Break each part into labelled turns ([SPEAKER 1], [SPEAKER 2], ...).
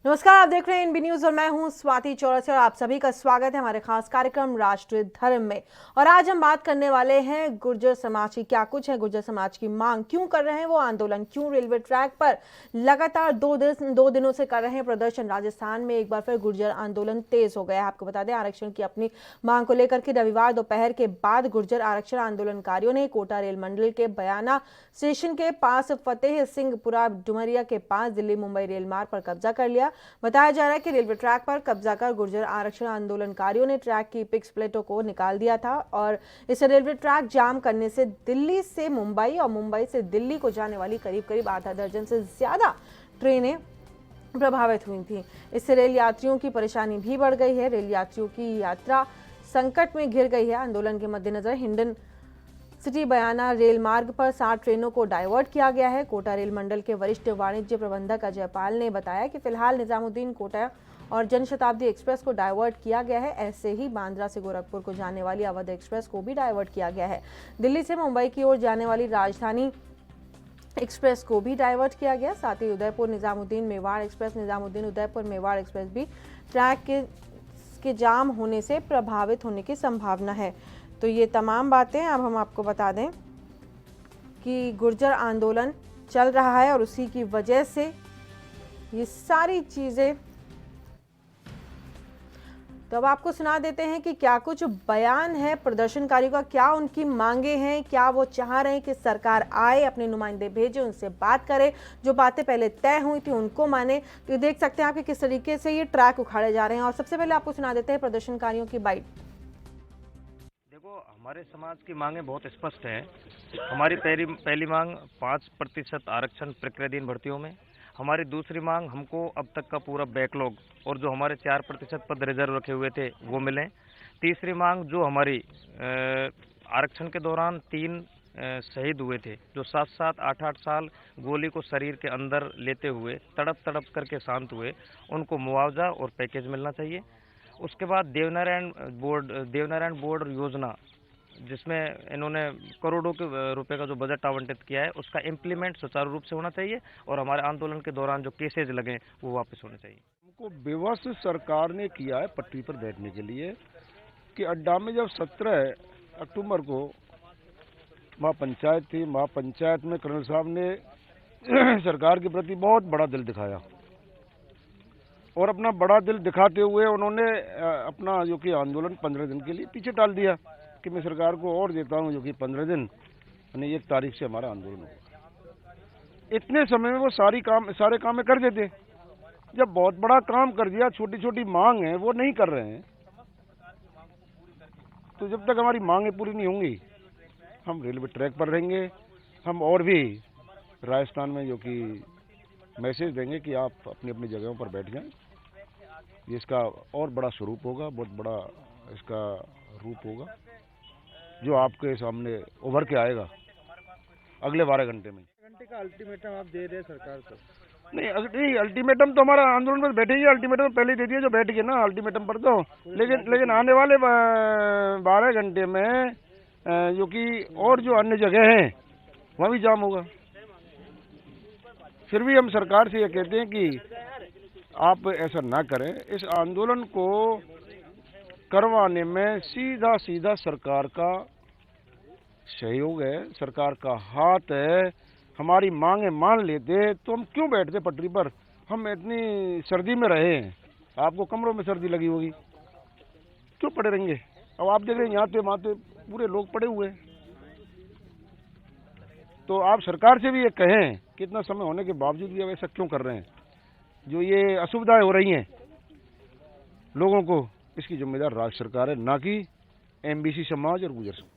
[SPEAKER 1] नमस्कार, आप देख रहे हैं एनबी न्यूज और मैं हूं स्वाति चौरसिया और आप सभी का स्वागत है हमारे खास कार्यक्रम राष्ट्रीय धर्म में। और आज हम बात करने वाले हैं गुर्जर समाज की। क्या कुछ है गुर्जर समाज की मांग, क्यों कर रहे हैं वो आंदोलन, क्यों रेलवे ट्रैक पर लगातार दो दिनों से कर रहे हैं प्रदर्शन। राजस्थान में एक बार फिर गुर्जर आंदोलन तेज हो गया है। आपको बता दें, आरक्षण की अपनी मांग को लेकर के रविवार दोपहर के बाद गुर्जर आरक्षण आंदोलनकारियों ने कोटा रेल मंडल के बयाना स्टेशन के पास फतेह सिंहपुरा डुमरिया के पास दिल्ली मुंबई रेल मार्ग पर कब्जा कर लिया। बताया जा रहा है कि रेलवे ट्रैक पर कब्जा कर गुर्जर आरक्षण आंदोलनकारियों ने ट्रैक की पिक्स प्लेटों को निकाल दिया था और इसे रेलवे ट्रैक जाम करने से दिल्ली से मुंबई और मुंबई से दिल्ली को जाने वाली करीब करीब आधा दर्जन से ज्यादा ट्रेनें प्रभावित हुई थी। इससे रेल यात्रियों की परेशानी भी बढ़ गई है। रेल यात्रियों की यात्रा संकट में घिर गई है। आंदोलन के मद्देनजर हिंडन सिटी बयाना रेल मार्ग पर 60 ट्रेनों को डाइवर्ट किया गया है। कोटा रेल मंडल के वरिष्ठ वाणिज्य प्रबंधक अजय पाल ने बताया कि फिलहाल निजामुद्दीन कोटा और जनशताब्दी एक्सप्रेस को डाइवर्ट किया गया है। ऐसे ही बांद्रा से गोरखपुर को जाने वाली अवध एक्सप्रेस को भी डाइवर्ट किया गया है। दिल्ली से मुंबई की ओर जाने वाली राजधानी एक्सप्रेस को भी डाइवर्ट किया गया। साथ ही उदयपुर निजामुद्दीन मेवाड़ एक्सप्रेस, निजामुद्दीन उदयपुर मेवाड़ एक्सप्रेस भी ट्रैक के जाम होने से प्रभावित होने की संभावना है। तो ये तमाम बातें अब हम आपको बता दें कि गुर्जर आंदोलन चल रहा है और उसी की वजह से ये सारी चीज़ें। तो अब आपको सुना देते हैं कि क्या कुछ बयान है प्रदर्शनकारियों का, क्या उनकी मांगे हैं, क्या वो चाह रहे हैं कि सरकार आए, अपने नुमाइंदे भेजे, उनसे बात करे, जो बातें पहले तय हुई थी उनको माने। तो देख सकते हैं आप कि किस तरीके से ये ट्रैक उखाड़े जा रहे हैं। और सबसे पहले आपको सुना देते हैं प्रदर्शनकारियों की बाइट।
[SPEAKER 2] देखो, हमारे समाज की मांगें बहुत स्पष्ट हैं। हमारी पहली मांग 5% आरक्षण प्रक्रियाधीन भर्तियों में। हमारी दूसरी मांग, हमको अब तक का पूरा बैकलॉग और जो हमारे 4% पद रिजर्व रखे हुए थे वो मिलें। तीसरी मांग, जो हमारी आरक्षण के दौरान 3 शहीद हुए थे, जो 7-7, 8-8 साल गोली को शरीर के अंदर लेते हुए तड़प तड़प करके शांत हुए, उनको मुआवजा और पैकेज मिलना चाहिए। उसके बाद देवनारायण बोर्ड योजना, जिसमें इन्होंने करोड़ों के रुपए का जो बजट आवंटित किया है, उसका इम्प्लीमेंट सुचारू रूप से होना चाहिए और हमारे आंदोलन के दौरान जो केसेज लगे वो वापस होने चाहिए।
[SPEAKER 3] हमको बेवस सरकार ने किया है पटरी पर बैठने के लिए कि अड्डा में जब 17 अक्टूबर को महापंचायत थी, महापंचायत में कर्नल साहब ने सरकार के प्रति बहुत बड़ा दिल दिखाया और अपना बड़ा दिल दिखाते हुए उन्होंने अपना जो कि आंदोलन 15 दिन के लिए पीछे टाल दिया कि मैं सरकार को और देता हूं, जो कि 15 दिन यानी 1 तारीख से हमारा आंदोलन होगा। इतने समय में वो सारे काम कर देते। जब बहुत बड़ा काम कर दिया, छोटी छोटी मांग है वो नहीं कर रहे हैं, तो जब तक हमारी मांगें पूरी नहीं होंगी हम रेलवे ट्रैक पर रहेंगे। हम और भी राजस्थान में जो कि मैसेज देंगे कि आप अपनी अपनी जगहों पर बैठ जाएं। ये इसका और बड़ा स्वरूप होगा, बहुत बड़ा इसका रूप होगा जो आपके सामने उभर के आएगा अगले 12 घंटे में।
[SPEAKER 4] घंटे का अल्टीमेटम आप दे रहे सरकार को?
[SPEAKER 3] नहीं, अल्टीमेटम तो हमारा आंदोलन में बैठेंगे। अल्टीमेटम पहले दे दिया जो बैठ गए ना अल्टीमेटम पर तो। लेकिन आने वाले 12 घंटे में जो कि और जो अन्य जगह हैं वहाँ भी जाम होगा। फिर भी हम सरकार से ये कहते हैं कि आप ऐसा ना करें। इस आंदोलन को करवाने में सीधा सीधा सरकार का सहयोग है, सरकार का हाथ है। हमारी मांगे मान लेते तो हम क्यों बैठते पटरी पर। हम इतनी सर्दी में रहे हैं, आपको कमरों में सर्दी लगी होगी, क्यों पड़े रहेंगे। अब आप देख रहे हैं यहाँ पे माथे पूरे लोग पड़े हुए हैं। तो आप सरकार से भी ये कहें कि इतना समय होने के बावजूद भी अब ऐसा क्यों कर रहे हैं। जो ये असुविधाएं हो रही हैं लोगों को, इसकी जिम्मेदार राज्य सरकार है, ना कि एमबीसी समाज और गुर्जर समाज।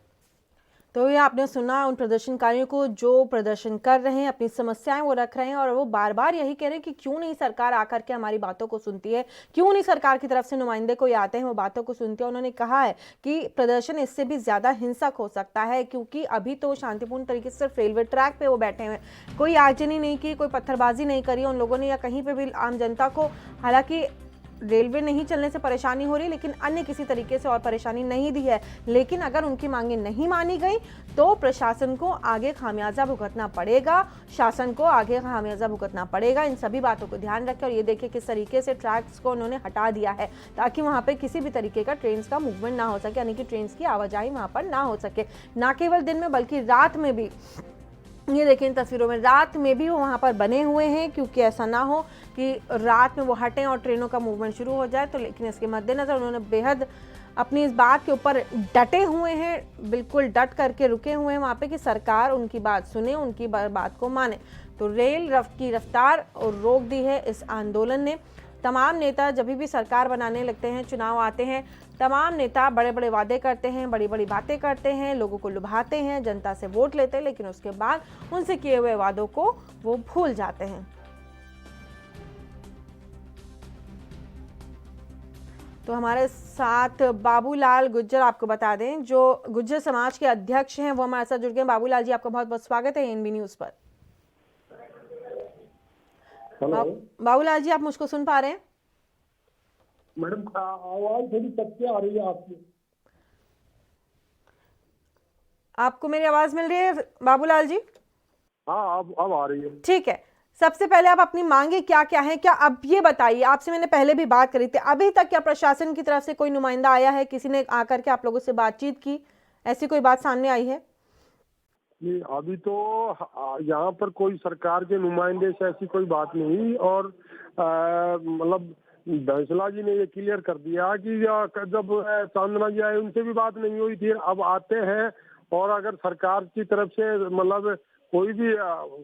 [SPEAKER 1] तो ये आपने सुना उन प्रदर्शनकारियों को जो प्रदर्शन कर रहे हैं, अपनी समस्याएं वो रख रहे हैं और वो बार बार यही कह रहे हैं कि क्यों नहीं सरकार आकर के हमारी बातों को सुनती है, क्यों नहीं सरकार की तरफ से नुमाइंदे कोई आते हैं वो बातों को सुनते हैं। उन्होंने कहा है कि प्रदर्शन इससे भी ज्यादा हिंसक हो सकता है, क्योंकि अभी तो शांतिपूर्ण तरीके से सिर्फ रेलवे ट्रैक पे वो बैठे हुए, कोई आगजनी नहीं की, कोई पत्थरबाजी नहीं करी उन लोगों ने या कहीं पर भी आम जनता को। हालांकि रेलवे नहीं चलने से परेशानी हो रही, लेकिन अन्य किसी तरीके से और परेशानी नहीं दी है। लेकिन अगर उनकी मांगें नहीं मानी गई तो प्रशासन को आगे खामियाजा भुगतना पड़ेगा, शासन को आगे खामियाजा भुगतना पड़ेगा। इन सभी बातों को ध्यान रखें और ये देखिए किस तरीके से ट्रैक्स को उन्होंने हटा दिया है ताकि वहाँ पे किसी भी तरीके का ट्रेन का मूवमेंट ना हो सके, यानी कि ट्रेन की आवाजाही वहाँ पर ना हो सके। ना केवल दिन में बल्कि रात में भी, ये देखिए इन तस्वीरों में, रात में भी वो वहाँ पर बने हुए हैं, क्योंकि ऐसा ना हो कि रात में वो हटें और ट्रेनों का मूवमेंट शुरू हो जाए। तो लेकिन इसके मद्देनज़र उन्होंने बेहद अपनी इस बात के ऊपर डटे हुए हैं, बिल्कुल डट करके रुके हुए हैं वहाँ पे कि सरकार उनकी बात सुने, उनकी बात को माने। तो रेल की रफ्तार रोक दी है इस आंदोलन ने। तमाम नेता जब भी सरकार बनाने लगते हैं, चुनाव आते हैं, तमाम नेता बड़े बड़े वादे करते हैं, बड़ी बड़ी बातें करते हैं, लोगों को लुभाते हैं, जनता से वोट लेते हैं, लेकिन उसके बाद उनसे किए हुए वादों को वो भूल जाते हैं। तो हमारे साथ बाबूलाल गुज्जर, आपको बता दें, जो गुज्जर समाज के अध्यक्ष हैं, वो हमारे साथ जुड़ गए। बाबूलाल जी, आपका बहुत बहुत स्वागत है एएनबी न्यूज़ पर। बाबूलाल जी, आप मुझको सुन पा रहे हैं?
[SPEAKER 5] मैडम आवाज थोड़ी कच्ची आ रही है आपकी।
[SPEAKER 1] आपको मेरी आवाज मिल रही है बाबूलाल जी?
[SPEAKER 5] हाँ, अब आ रही है।
[SPEAKER 1] ठीक है, सबसे पहले आप अपनी मांगे क्या क्या है, क्या अब ये बताइए। आपसे मैंने पहले भी बात करी थी, अभी तक क्या प्रशासन की तरफ से कोई नुमाइंदा आया है, किसी ने आकर के आप लोगों से बातचीत की, ऐसी कोई बात सामने आई है?
[SPEAKER 5] नहीं, अभी तो यहाँ पर कोई सरकार के नुमाइंदे से ऐसी कोई बात नहीं। और मतलब बैंसला जी ने ये क्लियर कर दिया कि जब चांदना जी आए उनसे भी बात नहीं हुई थी, अब आते हैं। और अगर सरकार की तरफ से मतलब कोई भी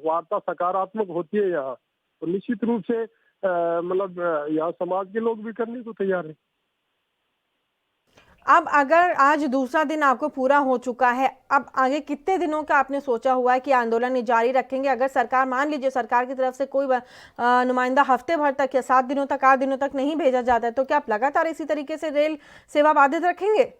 [SPEAKER 5] वार्ता सकारात्मक होती है यहाँ, तो निश्चित रूप से मतलब यहाँ समाज के लोग भी करने को तैयार है।
[SPEAKER 1] अब अगर आज दूसरा दिन आपको पूरा हो चुका है, अब आगे कितने दिनों का आपने सोचा हुआ है कि आंदोलन जारी रखेंगे? अगर सरकार, मान लीजिए सरकार की तरफ से कोई नुमाइंदा हफ्ते भर तक या 7 दिनों तक, 8 दिनों तक नहीं भेजा जाता है, तो क्या आप लगातार इसी तरीके से रेल सेवा बाधित रखेंगे?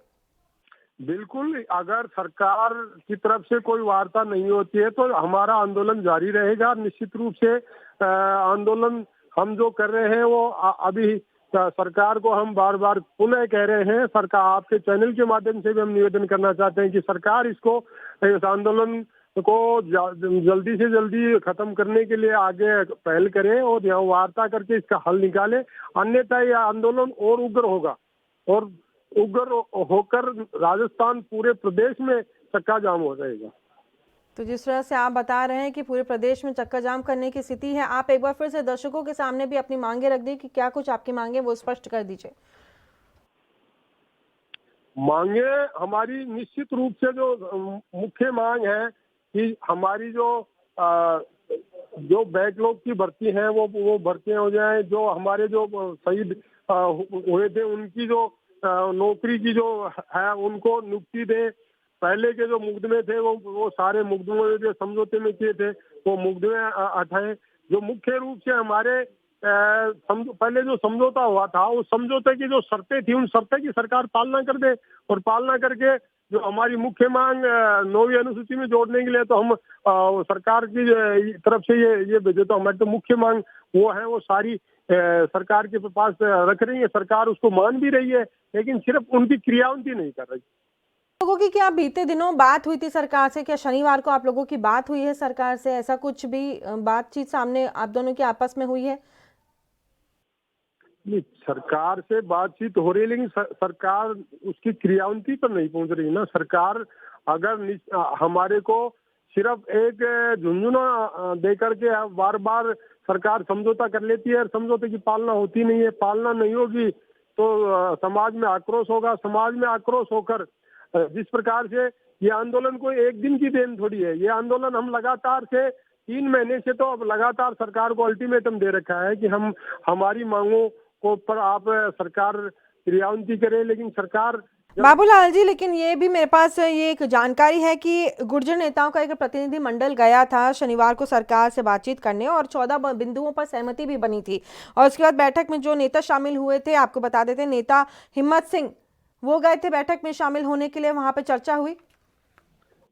[SPEAKER 5] बिल्कुल, अगर सरकार की तरफ से कोई वार्ता नहीं होती है तो हमारा आंदोलन जारी रहेगा। निश्चित रूप से आंदोलन हम जो कर रहे हैं वो अभी सरकार को हम बार बार पुनः कह रहे हैं। सरकार, आपके चैनल के माध्यम से भी हम निवेदन करना चाहते हैं कि सरकार इसको, इस आंदोलन को जल्दी से जल्दी खत्म करने के लिए आगे पहल करे और यहाँ वार्ता करके इसका हल निकाले। अन्यथा यह आंदोलन और उग्र होगा और उग्र होकर राजस्थान पूरे प्रदेश में चक्का जाम हो जाएगा।
[SPEAKER 1] तो जिस तरह से आप बता रहे हैं कि पूरे प्रदेश में चक्का जाम करने की स्थिति है, आप एक बार फिर से दर्शकों के सामने भी अपनी मांगे रख दी कि क्या कुछ आपकी मांगे, वो स्पष्ट कर दीजिए।
[SPEAKER 5] मांगे हमारी निश्चित रूप से जो मुख्य मांग है कि हमारी जो बैकलॉग की भर्ती है वो भर्तियां हो जाए। जो हमारे जो शहीद हुए थे उनकी जो नौकरी की जो है उनको नियुक्ति दे। पहले के जो मुकदमे थे वो सारे मुकदमे जो समझौते में किए थे वो मुकदमे हटाए। जो मुख्य रूप से हमारे पहले जो समझौता हुआ था उस समझौते की जो शर्तें थी उन शर्तें की सरकार पालना कर दे। और पालना करके जो हमारी मुख्य मांग 9वीं अनुसूची में जोड़ने के लिए तो हम सरकार की तरफ से ये भेजे। तो हमारी तो मुख्य मांग वो है, वो सारी सरकार के पास रख रही है। सरकार उसको मान भी रही है, लेकिन सिर्फ उनकी क्रियान्वित नहीं कर रही।
[SPEAKER 1] लोगों की क्या बीते दिनों बात हुई थी सरकार से? क्या शनिवार को आप लोगों की बात हुई है सरकार से? ऐसा कुछ भी बातचीत सामने आप दोनों के आपस में हुई है?
[SPEAKER 5] नहीं, सरकार से बातचीत हो रही है, लेकिन सरकार उसकी क्रियान्वित पर नहीं पहुंच रही ना। सरकार अगर हमारे को सिर्फ एक झुंझुना दे करके बार बार सरकार समझौता कर लेती है और समझौते की पालना होती नहीं है। पालना नहीं होगी तो समाज में आक्रोश होगा। समाज में आक्रोश होकर जिस प्रकार से ये आंदोलन कोई एक दिन की देन थोड़ी है, ये आंदोलन हम लगातार से 3 महीने से तो अब लगातार सरकार को अल्टीमेटम दे रखा है कि हम हमारी मांगों को पर आप सरकार क्रियान्वित करे। लेकिन सरकार
[SPEAKER 1] बाबूलाल जी, लेकिन ये भी मेरे पास ये एक जानकारी है कि गुर्जर नेताओं का एक प्रतिनिधि मंडल गया था शनिवार को सरकार से बातचीत करने और 14 बिंदुओं पर सहमति भी बनी थी। और उसके बाद बैठक में जो नेता शामिल हुए थे, आपको बता देते, नेता हिम्मत सिंह, वो गए थे बैठक में शामिल होने के लिए, वहां पे चर्चा हुई।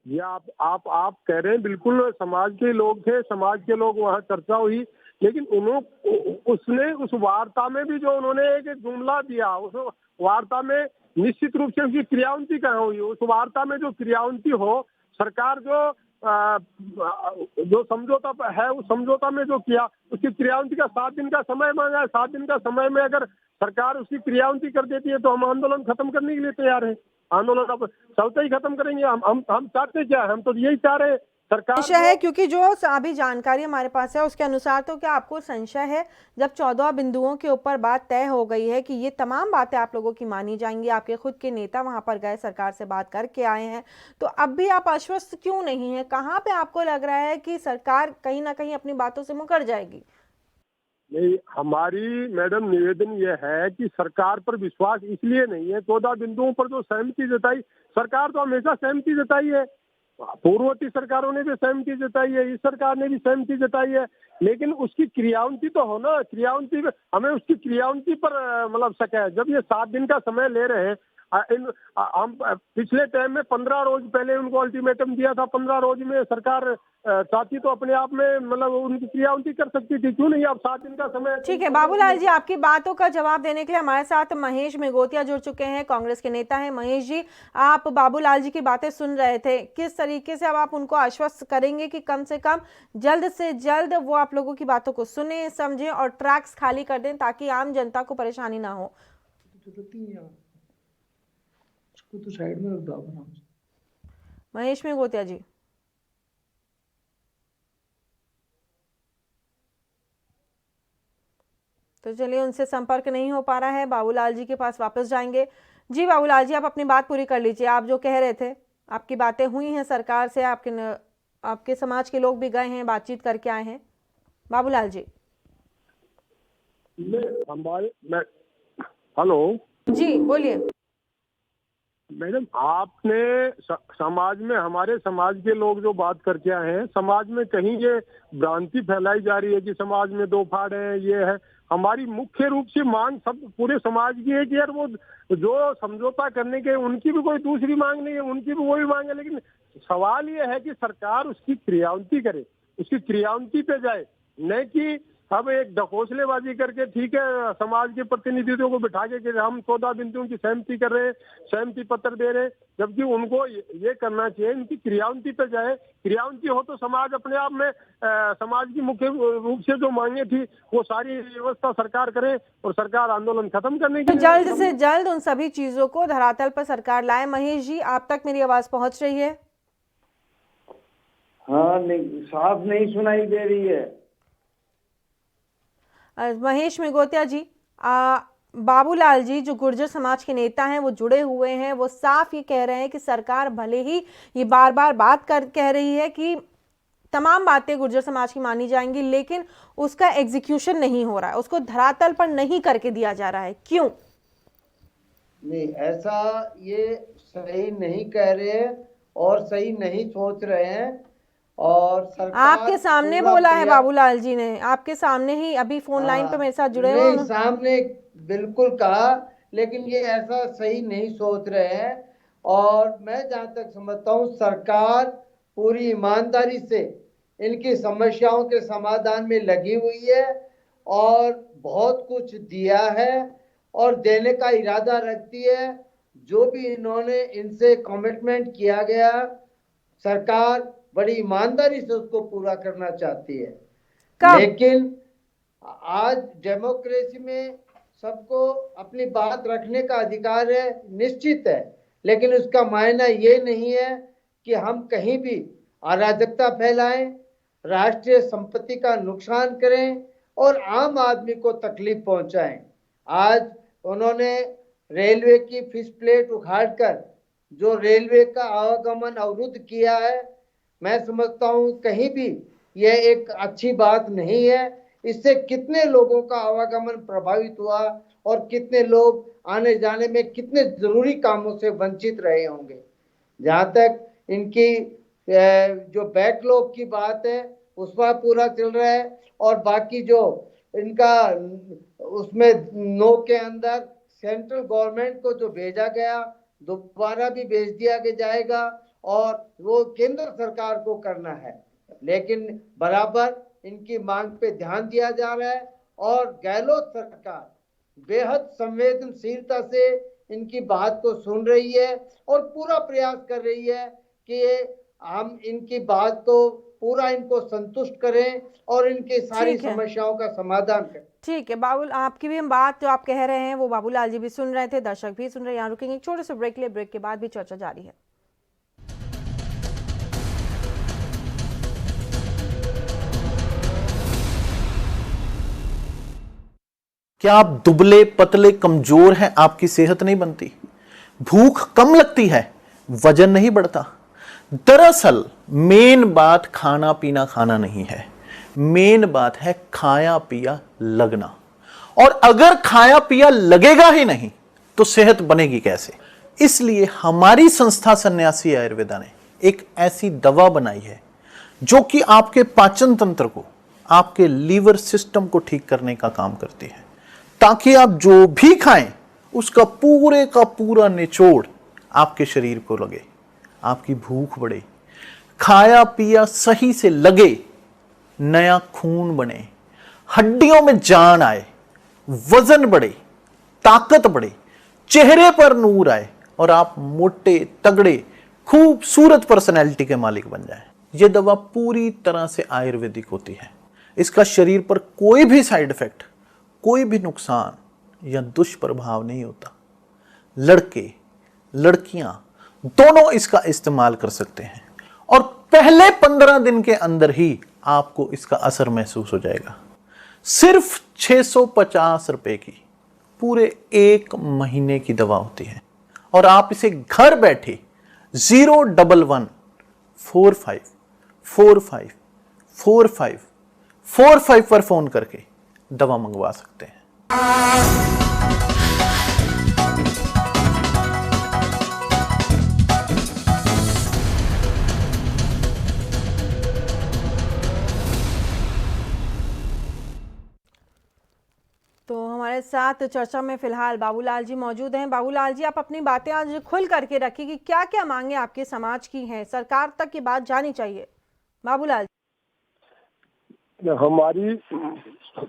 [SPEAKER 5] ये आप कह रहे हैं, बिल्कुल समाज के लोग थे, समाज के लोग वहाँ चर्चा हुई। लेकिन उसने उस वार्ता में भी जो उन्होंने एक जुमला दिया, उस वार्ता में निश्चित रूप से उसकी क्रियान्विति कहाँ हुई? उस वार्ता में जो क्रियान्विति हो, सरकार जो समझौता है उस समझौता में जो किया उसकी क्रियान्विति का 7 दिन का समय मांगा है। 7 दिन का समय में अगर सरकार उसकी क्रियान्विति कर देती है तो हम आंदोलन खत्म करने के लिए तैयार हैं। आंदोलन अब चलते ही खत्म करेंगे। हम चाहते क्या है? हम तो यही चाह रहे हैं सरकार
[SPEAKER 1] संशय है, क्योंकि जो अभी जानकारी हमारे पास है उसके अनुसार, तो क्या आपको संशय है जब 14 बिंदुओं के ऊपर बात तय हो गई है कि ये तमाम बातें आप लोगों की मानी जाएंगी, आपके खुद के नेता वहां पर गए, सरकार से बात करके आए हैं, तो अब भी आप आश्वस्त क्यों नहीं है? कहाँ पे आपको लग रहा है कि सरकार कहीं ना कहीं अपनी बातों से मुकर जाएगी?
[SPEAKER 5] नहीं, हमारी मैडम निवेदन यह है कि सरकार पर विश्वास इसलिए नहीं है। 14 बिंदुओं पर जो सहमति जताई, सरकार तो हमेशा सहमति जताई है, पूर्ववर्ती सरकारों ने भी सहमति जताई है, इस सरकार ने भी सहमति जताई है, लेकिन उसकी क्रियान्विति तो हो ना। क्रियान्विति हमें उसकी क्रियान्विति पर मतलब शक है। जब ये 7 दिन का समय ले रहे हैं, हम पिछले टाइम में 15 रोज पहले उनको अल्टीमेटम दिया था। 15 रोज में सरकार चाहती तो अपने आप में मतलब उनकी क्रियान्विति कर सकती थी, क्यों नहीं? अब 7 दिन का समय।
[SPEAKER 1] ठीक है बाबूलाल जी, आपकी बातों का जवाब देने के लिए हमारे साथ महेश मेगोतिया जुड़ चुके हैं, कांग्रेस के नेता हैं। महेश जी, आप बाबूलाल जी की बातें सुन रहे थे, किस तरीके से अब आप उनको आश्वस्त करेंगे कि कम से कम जल्द से जल्द वो आप लोगों की बातों को सुने, समझें और ट्रैक्स खाली कर दें ताकि आम जनता को परेशानी ना हो?
[SPEAKER 4] तो साइड में रख दो अपना।
[SPEAKER 1] महेश मेगोतिया जी, तो चलिए उनसे संपर्क नहीं हो पा रहा है, बाबूलाल जी के पास वापस जाएंगे। जी बाबूलाल जी, आप अपनी बात पूरी कर लीजिए। आप जो कह रहे थे, आपकी बातें हुई हैं सरकार से, आपके समाज के लोग भी गए हैं, बातचीत करके आए हैं। बाबूलाल जी
[SPEAKER 5] हेलो
[SPEAKER 1] जी, बोलिए।
[SPEAKER 5] मैडम, आपने समाज में, हमारे समाज के लोग जो बात करके आए हैं, समाज में कहीं ये भ्रांति फैलाई जा रही है कि समाज में 2 फाड़ है, ये है। हमारी मुख्य रूप से मांग सब पूरे समाज की है कि यार वो जो समझौता करने के, उनकी भी कोई दूसरी मांग नहीं है, उनकी भी वही मांग है, लेकिन सवाल ये है कि सरकार उसकी क्रियान्विति करे, उसकी क्रियान्विति पे जाए, न कि अब एक ढकोसलेबाजी करके ठीक है समाज के प्रतिनिधियों को बिठा के कि हम 14 बिंदुओं की सहमति कर रहे हैं, सहमति पत्र दे रहे हैं, जबकि उनको ये करना चाहिए इनकी क्रियान्विति पे जाए। क्रियान्विति हो तो समाज अपने आप में समाज की मुख्य रूप से जो मांगे थी वो सारी व्यवस्था सरकार करे और सरकार आंदोलन खत्म करने के लिए
[SPEAKER 1] जल्द से जल्द उन सभी चीजों को धरातल पर सरकार लाए। महेश जी, आप तक मेरी आवाज पहुंच रही है?
[SPEAKER 6] हाँ, नहीं, साफ नहीं सुनाई दे रही है।
[SPEAKER 1] महेश मेगोतिया जी, बाबूलाल जी जो गुर्जर समाज के नेता हैं वो जुड़े हुए हैं, वो साफ ये कह रहे हैं कि सरकार भले ही ये बार बार कह रही है कि तमाम बातें गुर्जर समाज की मानी जाएंगी, लेकिन उसका एग्जीक्यूशन नहीं हो रहा है, उसको धरातल पर नहीं करके दिया जा रहा है। क्यों?
[SPEAKER 6] नहीं, ऐसा ये सही नहीं कह रहे और सही नहीं सोच रहे हैं। और सरकार
[SPEAKER 1] आपके सामने बोला है बाबूलाल जी ने, आपके सामने ही अभी फोन लाइन पे मेरे साथ जुड़े हुए हैं,
[SPEAKER 6] सामने बिल्कुल कहा, लेकिन ये ऐसा सही नहीं सोच रहे हैं। और मैं जहां तक समझता हूँ सरकार पूरी ईमानदारी से इनकी समस्याओं के समाधान में लगी हुई है और बहुत कुछ दिया है और देने का इरादा रखती है। जो भी इन्होंने इनसे कमिटमेंट किया गया, सरकार बड़ी ईमानदारी से उसको पूरा करना चाहती है। लेकिन आज डेमोक्रेसी में सबको अपनी बात रखने का अधिकार है, निश्चित है, लेकिन उसका मायना ये नहीं है कि हम कहीं भी अराजकता फैलाएं, राष्ट्रीय संपत्ति का नुकसान करें और आम आदमी को तकलीफ पहुंचाएं। आज उन्होंने रेलवे की फिश प्लेट उखाड़कर जो रेलवे का आवागमन अवरुद्ध किया है, मैं समझता हूं कहीं भी यह एक अच्छी बात नहीं है। इससे कितने लोगों का आवागमन प्रभावित हुआ और कितने लोग आने जाने में कितने जरूरी कामों से वंचित रहे होंगे। जहां तक इनकी जो बैकलॉग की बात है उस पर पूरा चल रहा है और बाकी जो इनका उसमें 9 के अंदर सेंट्रल गवर्नमेंट को जो भेजा गया दोबारा भी भेज दिया जाएगा और वो केंद्र सरकार को करना है। लेकिन बराबर इनकी मांग पे ध्यान दिया जा रहा है और गहलोत सरकार बेहद संवेदनशीलता से इनकी बात को सुन रही है और पूरा प्रयास कर रही है कि हम इनकी बात को पूरा इनको संतुष्ट करें और इनकी सारी
[SPEAKER 1] ठीक है।
[SPEAKER 6] समस्याओं का समाधान करें।
[SPEAKER 1] ठीक है बाबूल, आपकी भी हम बात जो आप कह रहे हैं वो बाबूलाल जी भी सुन रहे थे, दर्शक भी सुन रहे हैं। यहाँ रुकेंगे एक छोटे से ब्रेक के लिए, ब्रेक के बाद भी चर्चा जारी है।
[SPEAKER 7] क्या आप दुबले पतले कमजोर हैं? आपकी सेहत नहीं बनती, भूख कम लगती है, वजन नहीं बढ़ता? दरअसल मेन बात खाना पीना खाना नहीं है, मेन बात है खाया पिया लगना। और अगर खाया पिया लगेगा ही नहीं तो सेहत बनेगी कैसे? इसलिए हमारी संस्था सन्यासी आयुर्वेदा ने एक ऐसी दवा बनाई है जो कि आपके पाचन तंत्र को, आपके लीवर सिस्टम को ठीक करने का काम करती है, ताकि आप जो भी खाएं उसका पूरे का पूरा निचोड़ आपके शरीर को लगे, आपकी भूख बढ़े, खाया पिया सही से लगे, नया खून बने, हड्डियों में जान आए, वजन बढ़े, ताकत बढ़े, चेहरे पर नूर आए और आप मोटे तगड़े खूबसूरत पर्सनैलिटी के मालिक बन जाएं। यह दवा पूरी तरह से आयुर्वेदिक होती है। इसका शरीर पर कोई भी साइड इफेक्ट, कोई भी नुकसान या दुष्प्रभाव नहीं होता। लड़के लड़कियां दोनों इसका इस्तेमाल कर सकते हैं और पहले 15 दिन के अंदर ही आपको इसका असर महसूस हो जाएगा। सिर्फ 650 रुपए की पूरे 1 महीने की दवा होती है और आप इसे घर बैठे 01145454545 पर फोन करके दवा मंगवा सकते हैं।
[SPEAKER 1] तो हमारे साथ चर्चा में फिलहाल बाबूलाल जी मौजूद हैं। बाबूलाल जी, आप अपनी बातें आज खुल करके रखिए कि क्या क्या मांगे आपके समाज की हैं, सरकार तक ये बात जानी चाहिए। बाबूलाल जी,
[SPEAKER 5] हमारी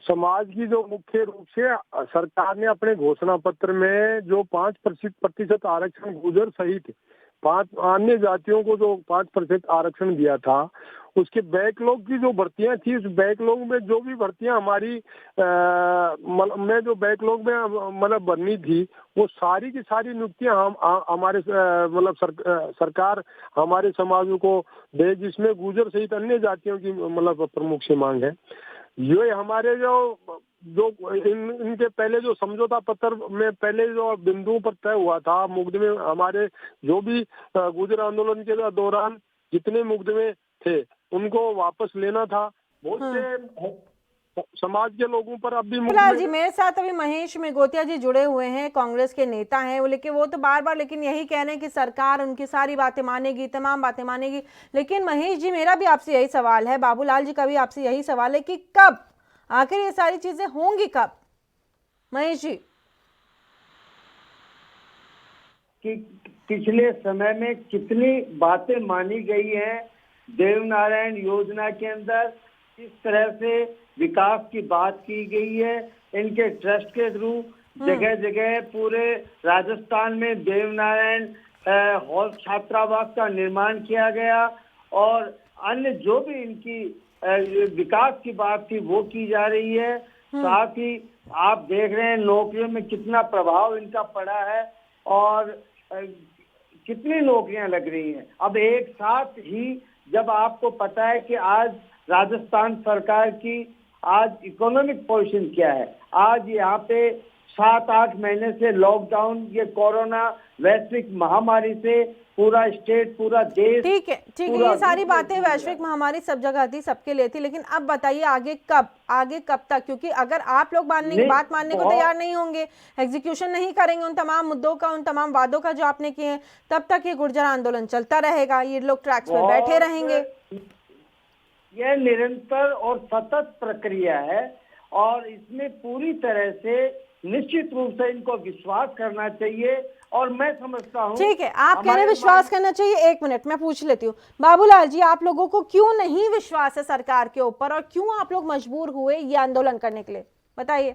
[SPEAKER 5] समाज की जो मुख्य रूप से सरकार ने अपने घोषणा पत्र में जो 5% आरक्षण गुर्जर सहित 5 अन्य जातियों को जो 5% आरक्षण दिया था, उसके बैकलॉग की जो भर्तियां थी, उस बैकलॉग में जो भी भर्तियां हमारी में जो बैकलॉग में मतलब भरनी थी, वो सारी की सारी नियुक्तियां हम हमारे मतलब सरकार हमारे समाज को दे, जिसमें गुर्जर सहित अन्य जातियों की मतलब प्रमुख से मांग है। ये हमारे जो इनके पहले जो समझौता पत्र में पहले जो बिंदुओं पर तय हुआ था, मुकदमे हमारे जो भी गुर्जर आंदोलन के दौरान जितने मुकदमे थे उनको वापस लेना था। बहुत से समाज के लोगों पर अब भी
[SPEAKER 1] बाबूलाल जी, मेरे साथ अभी महेश मेगोतिया जी जुड़े हुए हैं, कांग्रेस के नेता हैं वो, लेकिन वो तो बार बार लेकिन यही कह रहे हैं कि सरकार उनकी सारी बातें मानेगी, तमाम बातें मानेगी। लेकिन महेश जी, मेरा भी आपसे यही सवाल है, बाबूलाल जी का भी आपसे यही सवाल है कि कब आखिर ये सारी चीजें होंगी, कब? महेश जी,
[SPEAKER 6] कि पिछले समय में कितनी बातें मानी गई हैं, देवनारायण योजना के अंदर किस तरह से विकास की बात की गई है, इनके ट्रस्ट के थ्रू जगह जगह पूरे राजस्थान में देवनारायण हॉल छात्रावास का निर्माण किया गया और अन्य जो भी इनकी विकास की बात थी वो की जा रही है। साथ ही आप देख रहे हैं नौकरियों में कितना प्रभाव इनका पड़ा है और कितनी नौकरियां लग रही हैं। अब एक साथ ही जब आपको पता है कि आज राजस्थान सरकार की आज इकोनॉमिक पोजीशन क्या है, आज यहाँ पे 7-8 महीने से लॉकडाउन, ये कोरोना वैश्विक महामारी से पूरा स्टेट, पूरा देश,
[SPEAKER 1] ठीक है, ये सारी बातें वैश्विक महामारी सब जगह थी, सबके लिए थी, लेकिन अब बताइए आगे कब तक? क्योंकि अगर आप लोग बात मानने को तैयार नहीं होंगे, एग्जीक्यूशन नहीं करेंगे उन तमाम मुद्दों का, उन तमाम वादों का जो आपने किए हैं, तब तक ये गुर्जर आंदोलन चलता रहेगा, ये लोग ट्रैक्स पे बैठे रहेंगे।
[SPEAKER 6] यह निरंतर और सतत प्रक्रिया है और इसमें पूरी तरह से निश्चित रूप से इनको विश्वास करना चाहिए। और मैं समझता हूँ,
[SPEAKER 1] ठीक है, आप कह रहे हैं विश्वास करना चाहिए। एक मिनट मैं पूछ लेती हूँ, बाबूलाल जी, आप लोगों को क्यों नहीं विश्वास है सरकार के ऊपर और क्यों आप लोग मजबूर हुए ये आंदोलन करने के लिए, बताइए।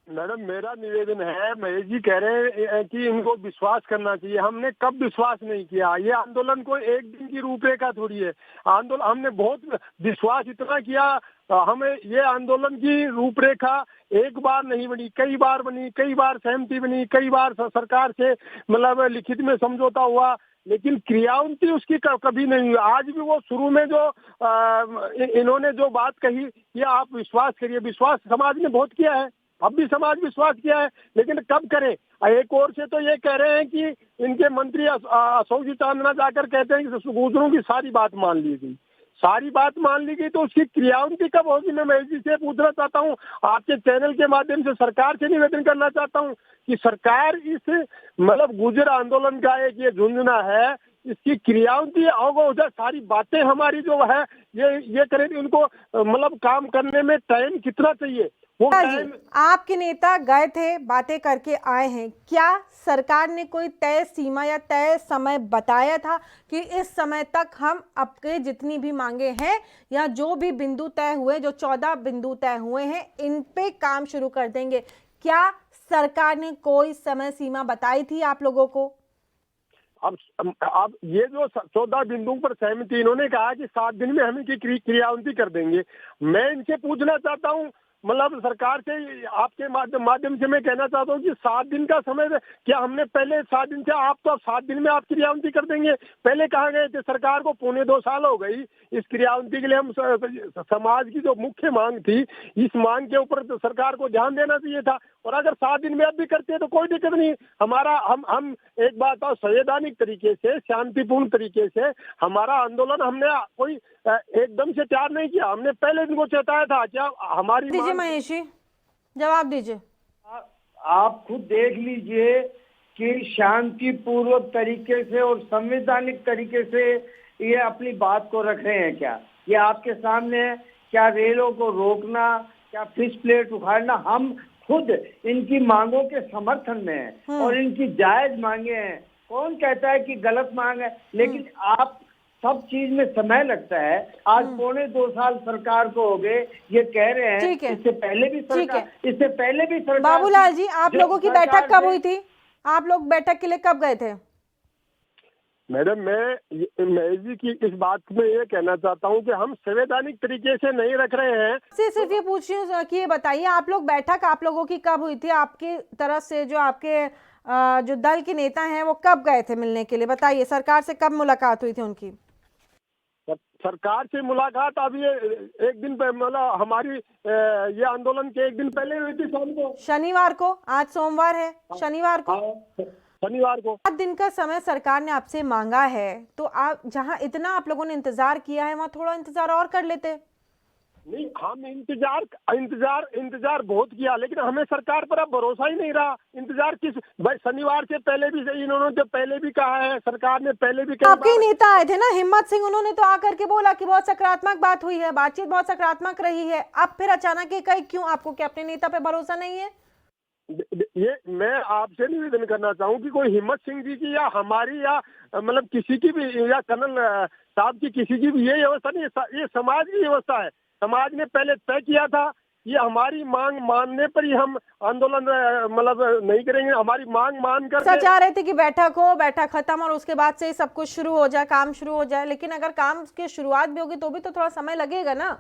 [SPEAKER 5] मैडम, मेरा निवेदन है, महेश जी कह रहे हैं कि इनको विश्वास करना चाहिए। हमने कब विश्वास नहीं किया? ये आंदोलन कोई एक दिन की रूपरेखा थोड़ी है। आंदोलन हमने बहुत विश्वास इतना किया, हमें ये आंदोलन की रूपरेखा एक बार नहीं बनी, कई बार बनी, कई बार सहमति बनी, कई बार सरकार से मतलब लिखित में समझौता हुआ, लेकिन क्रियान्वयन उसकी कभी नहीं हुई। आज भी वो शुरू में जो इन्होंने जो बात कही, ये आप विश्वास करिए, विश्वास समाज ने बहुत किया है, अब भी समाज विश्वास किया है, लेकिन कब करें? एक और से तो ये कह रहे हैं कि इनके मंत्री अशोक जी चांदना जाकर कहते हैं कि गुजरों की सारी बात मान ली गई, सारी बात मान ली गई, तो उसकी क्रियान्वयन कब होगी? मैं महेश जी से पूछना चाहता हूँ, आपके चैनल के माध्यम से सरकार से निवेदन करना चाहता हूँ कि सरकार इस मतलब गुजर आंदोलन का एक ये झुंझुना है, इसकी क्रियान्वयन हो जाए, सारी बातें हमारी जो है ये करें, उनको मतलब काम करने में टाइम कितना चाहिए वो टाइम।
[SPEAKER 1] आपके नेता गए थे, बातें करके आए हैं, क्या सरकार ने कोई तय सीमा या तय समय बताया था कि इस समय तक हम आपके जितनी भी मांगे हैं या जो भी बिंदु तय हुए, जो 14 बिंदु तय हुए हैं, इन पे काम शुरू कर देंगे? क्या सरकार ने कोई समय सीमा बताई थी आप लोगों को?
[SPEAKER 5] अब ये जो 14 बिंदुओं पर सहमति, इन्होंने कहा कि 7 दिन में हम इनकी क्रियान्वयन कर देंगे। मैं इनसे पूछना चाहता हूँ, मतलब सरकार से, आपके माध्यम से मैं कहना चाहता हूँ कि 7 दिन का समय, क्या हमने पहले 7 दिन से, आप तो अब 7 दिन में आप क्रियान्वयन कर देंगे? पहले कहा गए थे, सरकार को 1.25 साल हो गई इस क्रियान्वयन के लिए। हम समाज की जो मुख्य मांग थी, इस मांग के ऊपर तो सरकार को ध्यान देना चाहिए था, और अगर 7 दिन में अब भी करते हैं तो कोई दिक्कत नहीं। हमारा हम एक बात और संवैधानिक तरीके से, शांतिपूर्ण तरीके से हमारा आंदोलन हमने कोई एकदम से तैयार नहीं किया, हमने पहले इनको चेताया था। क्या हमारी
[SPEAKER 1] दीजिए महेश जी, जवाब दीजिए।
[SPEAKER 6] आप खुद देख लीजिए कि शांतिपूर्वक तरीके से और संवैधानिक तरीके से ये अपनी बात को रख रहे हैं। क्या ये आपके सामने है? क्या रेलों को रोकना, क्या फिश प्लेट उखाड़ना, हम खुद इनकी मांगों के समर्थन में हैं और इनकी जायज मांगे हैं। कौन कहता है कि गलत मांग है? लेकिन आप सब चीज में समय लगता है। आज 1.25 साल सरकार को हो गए, ये कह रहे हैं। इससे पहले भी सरकार
[SPEAKER 1] बाबूलाल जी, आप लोगों की बैठक कब हुई थी? आप लोग बैठक के लिए कब गए थे?
[SPEAKER 5] मैडम, मैं महेश जी की इस बात में ये कहना चाहता हूँ कि हम संवैधानिक तरीके से नहीं रख रहे हैं।
[SPEAKER 1] सिर्फ ये पूछ रही हूँ कि ये बताइए, आप लोग बैठक आप लोगों की कब हुई थी? आपकी तरफ से जो आपके जो दल के नेता हैं वो कब गए थे मिलने के लिए? बताइए, सरकार से कब मुलाकात हुई थी उनकी?
[SPEAKER 5] सरकार से मुलाकात अभी एक दिन मतलब हमारी ये आंदोलन के एक दिन पहले हुई थी, शाम को,
[SPEAKER 1] शनिवार को। आज सोमवार है, शनिवार को,
[SPEAKER 5] शनिवार को
[SPEAKER 1] 7 दिन का समय सरकार ने आपसे मांगा है, तो आप जहां इतना आप लोगों ने इंतजार किया है, वहां थोड़ा इंतजार और कर लेते।
[SPEAKER 5] नहीं, हम इंतजार बहुत किया, लेकिन हमें सरकार पर अब भरोसा ही नहीं रहा। इंतजार किस भाई? शनिवार से पहले भी इन्होंने जो पहले भी कहा है, सरकार ने पहले भी कहा।
[SPEAKER 1] आपके नेता आए थे ना, हिम्मत सिंह, उन्होंने तो आकर के बोला कि बहुत सकारात्मक बात हुई है, बातचीत बहुत सकारात्मक रही है। अब फिर अचानक ये कहीं क्यों? आपको क्या अपने नेता पे भरोसा नहीं है?
[SPEAKER 5] ये मैं आपसे निवेदन करना चाहूँ कि कोई हिम्मत सिंह जी की या हमारी या मतलब किसी की भी, या कर्नल साहब की किसी की भी ये व्यवस्था नहीं, ये समाज की व्यवस्था है। समाज ने पहले तय किया था, ये हमारी मांग मानने पर ही हम आंदोलन मतलब नहीं करेंगे। हमारी मांग मानकर
[SPEAKER 1] चाह रहे थे कि बैठक हो, बैठक खत्म और उसके बाद से सब कुछ शुरू हो जाए, काम शुरू हो जाए, लेकिन अगर काम की शुरुआत भी होगी तो भी तो थोड़ा समय लगेगा ना।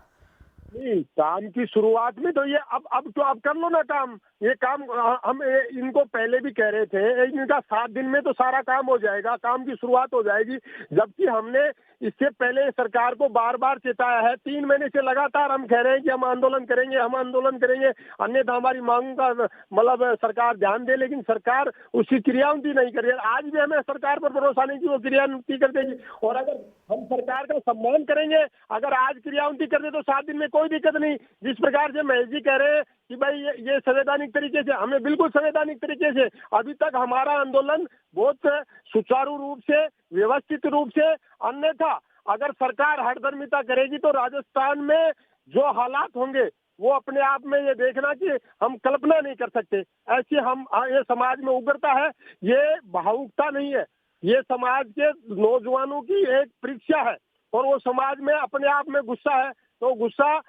[SPEAKER 5] नहीं, काम की शुरुआत में तो ये अब तो आप कर लो ना काम। ये काम हम इनको पहले भी कह रहे थे, इनका 7 दिन में तो सारा काम हो जाएगा, काम की शुरुआत हो जाएगी। जबकि हमने इससे पहले सरकार को बार बार चेताया है। 3 महीने से लगातार हम कह रहे हैं कि हम आंदोलन करेंगे, हम आंदोलन करेंगे, अन्यथा हमारी मांग का मतलब सरकार ध्यान दे, लेकिन सरकार उसकी क्रियान्वयन नहीं कर रही है। आज भी हमें सरकार पर भरोसा नहीं कि वो क्रियान्वयन कर देगी। और अगर हम सरकार का सम्मान करेंगे, अगर आज क्रियान्वयन कर दे तो 7 दिन में कोई दिक्कत नहीं। जिस प्रकार से महेश जी कह रहे हैं कि भाई ये संवैधानिक तरीके से, हमें बिल्कुल संवैधानिक तरीके से अभी तक हमारा आंदोलन बहुत सुचारू रूप से, व्यवस्थित रूप से। अन्यथा अगर सरकार हठधर्मिता करेगी तो राजस्थान में जो हालात होंगे वो अपने आप में ये देखना कि हम कल्पना नहीं कर सकते। ऐसी हम ये समाज में उभरता है, ये भावुकता नहीं है, ये समाज के नौजवानों की एक परीक्षा है और वो समाज में अपने आप में गुस्सा है, तो गुस्सा।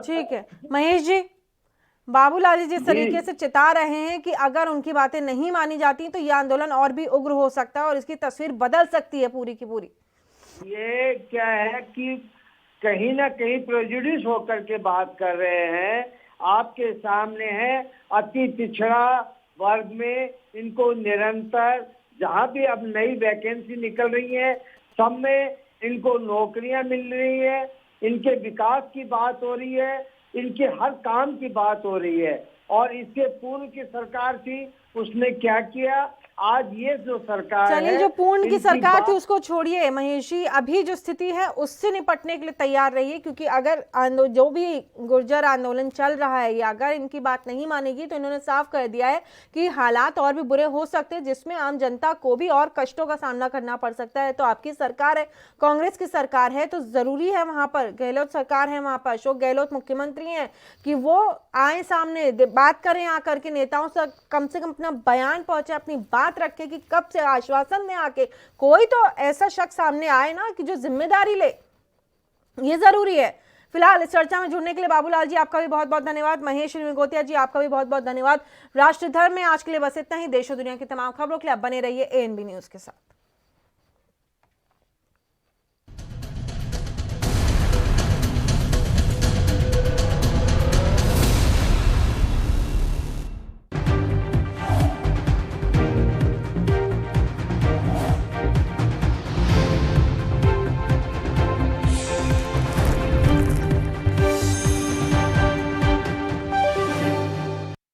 [SPEAKER 1] ठीक है महेश जी, बाबूलाल जी जिस तरीके से चिता रहे हैं कि अगर उनकी बातें नहीं मानी जाती तो यह आंदोलन और भी उग्र हो सकता है और इसकी तस्वीर बदल सकती है पूरी की पूरी।
[SPEAKER 6] ये क्या है कि कहीं ना कहीं प्रेजुडिस होकर के बात कर रहे हैं। आपके सामने है अति पिछड़ा वर्ग में इनको निरंतर जहां भी अब नई वैकेंसी निकल रही है सब में इनको नौकरियां मिल रही है, इनके विकास की बात हो रही है, इनके हर काम की बात हो रही है। और इसके पूर्व की सरकार थी उसने क्या किया, आज ये जो सरकार है,
[SPEAKER 1] चलिए जो पूर्ण की
[SPEAKER 6] इनकी
[SPEAKER 1] सरकार थी
[SPEAKER 6] बात-
[SPEAKER 1] उसको छोड़िए महेश जी, अभी जो स्थिति है उससे निपटने के लिए तैयार रहिए, क्योंकि अगर जो भी गुर्जर आंदोलन चल रहा है या अगर इनकी बात नहीं मानेगी तो इन्होंने साफ कर दिया है कि हालात और भी बुरे हो सकते हैं जिसमें आम जनता को भी और कष्टों का सामना करना पड़ सकता है। तो आपकी सरकार है, कांग्रेस की सरकार है, तो जरूरी है वहां पर गहलोत सरकार है, वहां पर अशोक गहलोत मुख्यमंत्री हैं कि वो आए सामने बात करें, आकर के नेताओं से कम अपना बयान पहुंचे, अपनी बात रखे कि कब से आश्वासन में आके कोई तो ऐसा शख्स सामने आए ना कि जो जिम्मेदारी ले, ये जरूरी है। फिलहाल इस चर्चा में जुड़ने के लिए बाबूलाल जी आपका भी बहुत बहुत धन्यवाद, महेश निगोतिया जी आपका भी बहुत बहुत धन्यवाद। राष्ट्र धर्म में आज के लिए बस इतना ही। देश और दुनिया की तमाम खबरों के लिए आप बने रहिए ANB न्यूज के साथ।